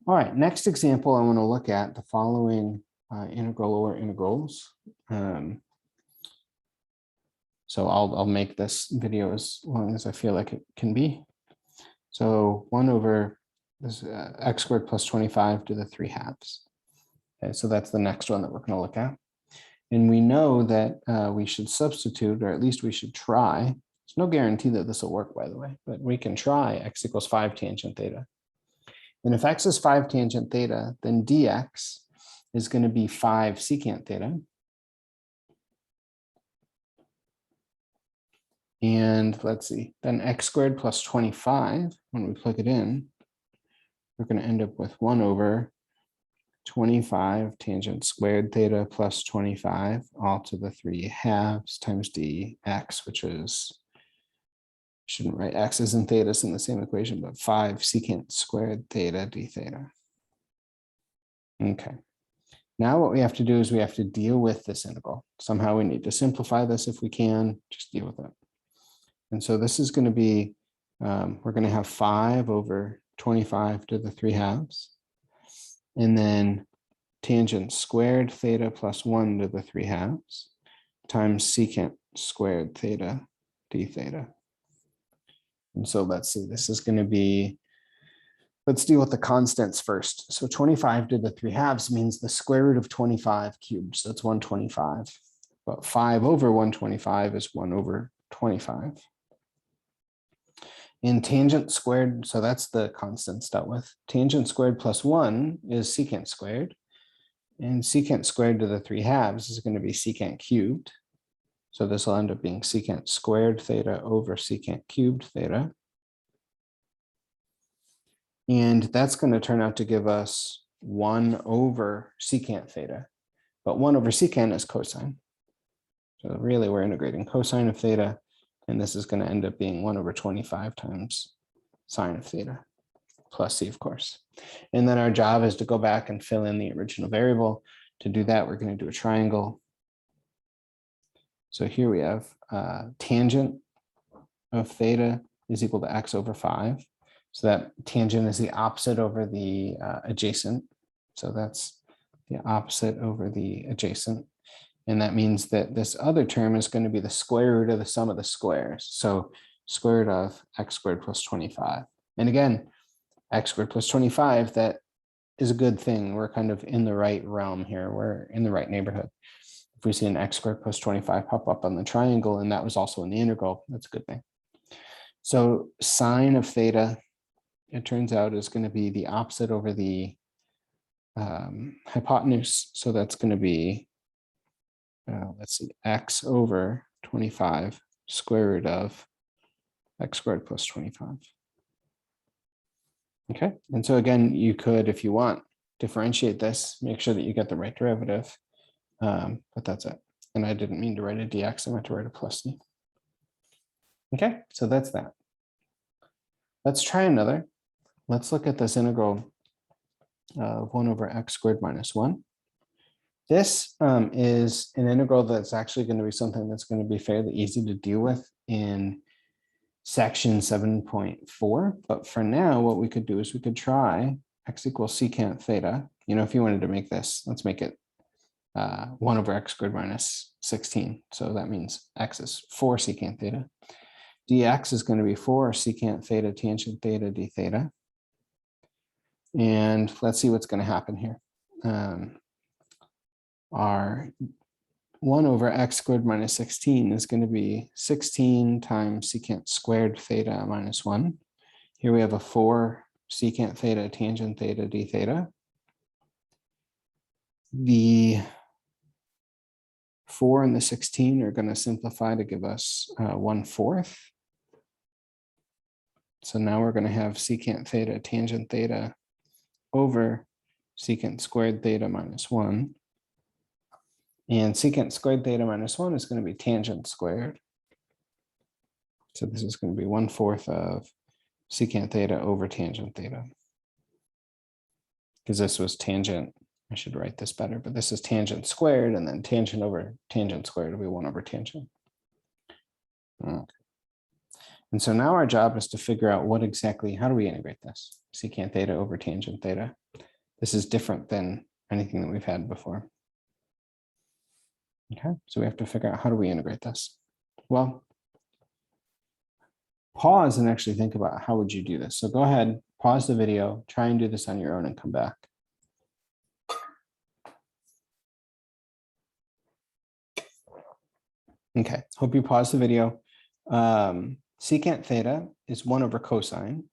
All right, next example, I want to look at the following integral or integrals. So I'll make this video as long as I feel like it can be. So 1 over this x squared plus 25 to the 3/2. Okay, so that's the next one that we're going to look at. And we know that we should substitute, or at least we should try. There's no guarantee that this will work, by the way, but we can try x equals 5 tangent theta. And if x is 5 tangent theta, then dx is going to be 5 secant theta. And let's see, then x squared plus 25, when we plug it in, we're going to end up with 1 over 25 tangent squared theta plus 25 all to the 3/2 times dx, which is, shouldn't write x's and thetas in the same equation, but 5 secant squared theta d theta. Okay. Now what we have to do is we have to deal with this integral. Somehow we need to simplify this if we can, just deal with it. And so this is going to be, we're going to have 5 over 25 to the 3/2. And then tangent squared theta plus 1 to the 3/2 times secant squared theta d theta. And so let's see, this is going to be, let's deal with the constants first. So 25 to the 3/2 means the square root of 25 cubed. So that's 125. But 5 over 125 is 1 over 25. And tangent squared, so that's the constants dealt with. Tangent squared plus 1 is secant squared. And secant squared to the 3/2 is going to be secant cubed. So this will end up being secant squared theta over secant cubed theta. And that's going to turn out to give us 1 over secant theta. But 1 over secant is cosine. So really we're integrating cosine of theta. And this is going to end up being 1 over 25 times sine of theta, plus c, of course. And then our job is to go back and fill in the original variable. To do that, we're going to do a triangle. So here we have tangent of theta is equal to x over 5. So that tangent is the opposite over the adjacent. So that's the opposite over the adjacent. And that means that this other term is going to be the square root of the sum of the squares. So square root of x squared plus 25. And again, x squared plus 25, that is a good thing. We're kind of in the right realm here. We're in the right neighborhood. If we see an x squared plus 25 pop up on the triangle, and that was also in the integral, that's a good thing. So sine of theta, it turns out, is going to be the opposite over the hypotenuse. So that's going to be, let's see, x over 25 square root of x squared plus 25. Okay, and so again, you could, if you want, differentiate this, make sure that you get the right derivative, but that's it. And I didn't mean to write a dx, I meant to write a plus c. Okay, so that's that. Let's try another. Let's look at this integral of 1 over x squared minus 1. This is an integral that's actually going to be something that's going to be fairly easy to deal with in section 7.4. But for now, what we could do is we could try x equals secant theta. You know, if you wanted to make this, let's make it 1 over x squared minus 16. So that means x is 4 secant theta. Dx is going to be 4 secant theta tangent theta d theta. And let's see what's going to happen here. Our 1 over x squared minus 16 is going to be 16 times secant squared theta minus 1. Here we have a 4 secant theta tangent theta d theta. The 4 and the 16 are going to simplify to give us 1/4. So now we're going to have secant theta tangent theta over secant squared theta minus 1. And secant squared theta minus 1 is going to be tangent squared. So this is going to be 1/4 of secant theta over tangent theta. Because this was tangent, I should write this better, but this is tangent squared, and then tangent over tangent squared will be 1 over tangent. Okay. And so now our job is to figure out what exactly, how do we integrate this? Secant theta over tangent theta. this is different than anything that we've had before. Okay, so we have to figure out how do we integrate this? Well, pause and actually think about how would you do this. So go ahead, pause the video, try and do this on your own and come back. Okay, hope you pause the video. Secant theta is 1 over cosine.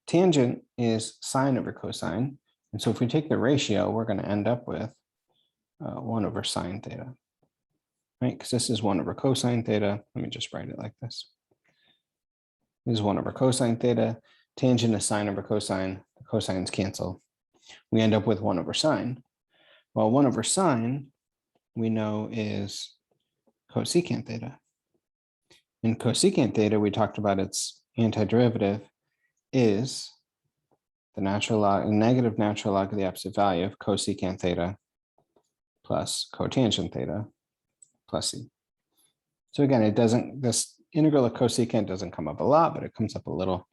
Tangent is sine over cosine. And so if we take the ratio, we're going to end up with 1 over sine theta, right? Because this is 1 over cosine theta. Let me just write it like this. This is 1 over cosine theta. Tangent is sine over cosine. The cosines cancel. We end up with 1 over sine. Well, 1 over sine, we know is cosecant theta. In cosecant theta, we talked about its antiderivative is the natural log, negative natural log of the absolute value of cosecant theta plus cotangent theta plus c. So again, it doesn't, this integral of cosecant doesn't come up a lot, but it comes up a little.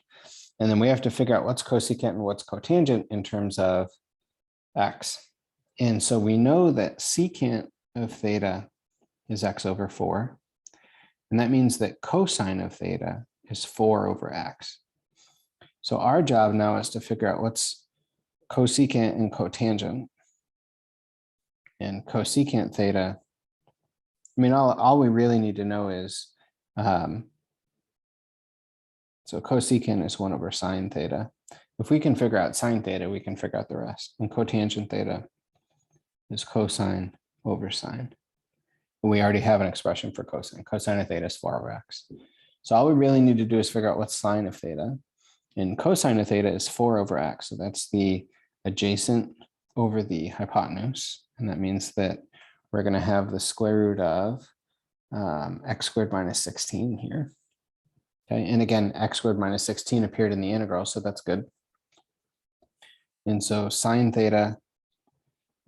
And then we have to figure out what's cosecant and what's cotangent in terms of x. And so we know that secant of theta is x over 4. And that means that cosine of theta is 4 over x. So our job now is to figure out what's cosecant and cotangent. And cosecant theta, I mean, all we really need to know is, so cosecant is 1 over sine theta. If we can figure out sine theta, we can figure out the rest. And cotangent theta is cosine over sine. We already have an expression for cosine. Cosine of theta is 4 over x. So all we really need to do is figure out what's sine of theta. And cosine of theta is 4 over x. So that's the adjacent over the hypotenuse. And that means that we're going to have the square root of x squared minus 16 here. Okay, and again, x squared minus 16 appeared in the integral, so that's good. And so sine theta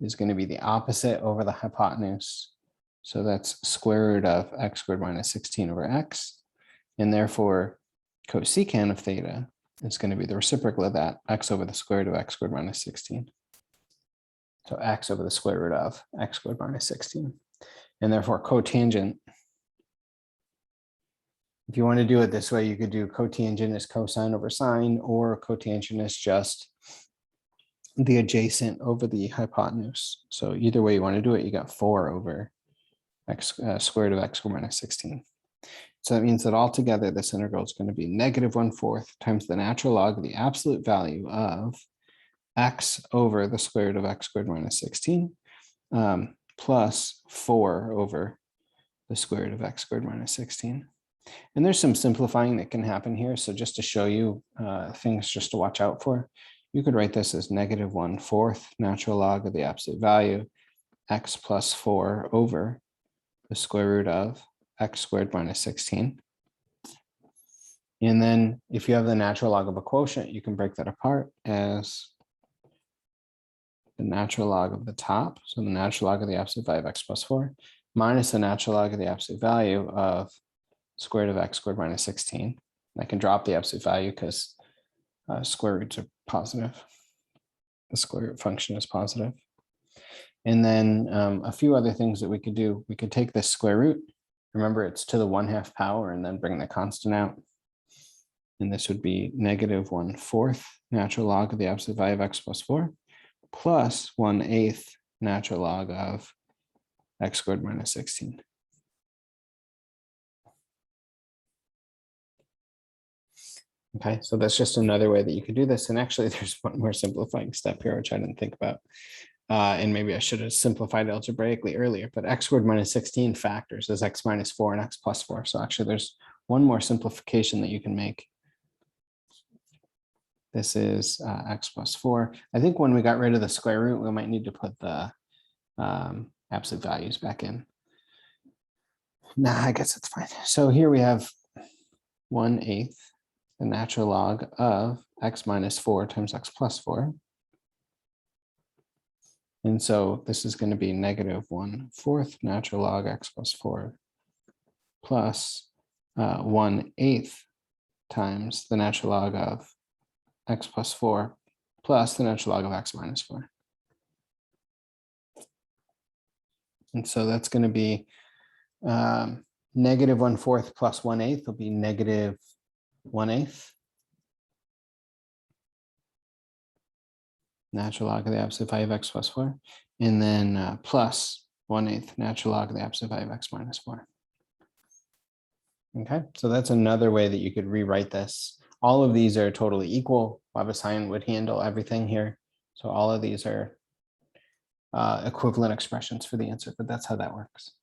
is going to be the opposite over the hypotenuse. So that's square root of x squared minus 16 over x. And therefore, cosecant of theta is going to be the reciprocal of that, x over the square root of x squared minus 16. So x over the square root of x squared minus 16. And therefore, cotangent, if you want to do it this way, you could do cotangent as cosine over sine, or cotangent is just the adjacent over the hypotenuse. So either way you want to do it, you got 4 over x square root of x squared minus 16. So that means that altogether this integral is going to be negative 1/4 times the natural log of the absolute value of x over the square root of x squared minus 16 plus 4 over the square root of x squared minus 16. And there's some simplifying that can happen here. So just to show you things just to watch out for, you could write this as negative 1/4 natural log of the absolute value x plus 4 over the square root of x squared minus 16. And then if you have the natural log of a quotient, you can break that apart as the natural log of the top. So the natural log of the absolute value of x plus 4 minus the natural log of the absolute value of square root of x squared minus 16. I can drop the absolute value because square roots are positive. The square root function is positive. And then a few other things that we could do. We could take this square root. Remember, it's to the 1/2 power and then bring the constant out. And this would be negative 1/4 natural log of the absolute value of x plus 4 plus 1/8 natural log of x squared minus 16. Okay, so that's just another way that you could do this. And actually, there's one more simplifying step here, which I didn't think about. And maybe I should have simplified algebraically earlier, but x squared minus 16 factors as x minus 4 and x plus 4. So actually, there's one more simplification that you can make. This is x plus 4. I think when we got rid of the square root, we might need to put the absolute values back in. Nah, I guess it's fine. So here we have 1/8. The natural log of x minus 4 times x plus 4. And so this is going to be negative 1/4 natural log x plus 4 plus 1/8 times the natural log of x plus 4 plus the natural log of x minus 4. And so that's going to be negative 1/4 plus 1/8 will be negative 1/8. Natural log of the opposite 5x plus 4. And then plus 1/8 natural log of the opposite 5x minus 4. Okay, so that's another way that you could rewrite this. All of these are totally equal. Baba sign would handle everything here. So all of these are equivalent expressions for the answer, but that's how that works.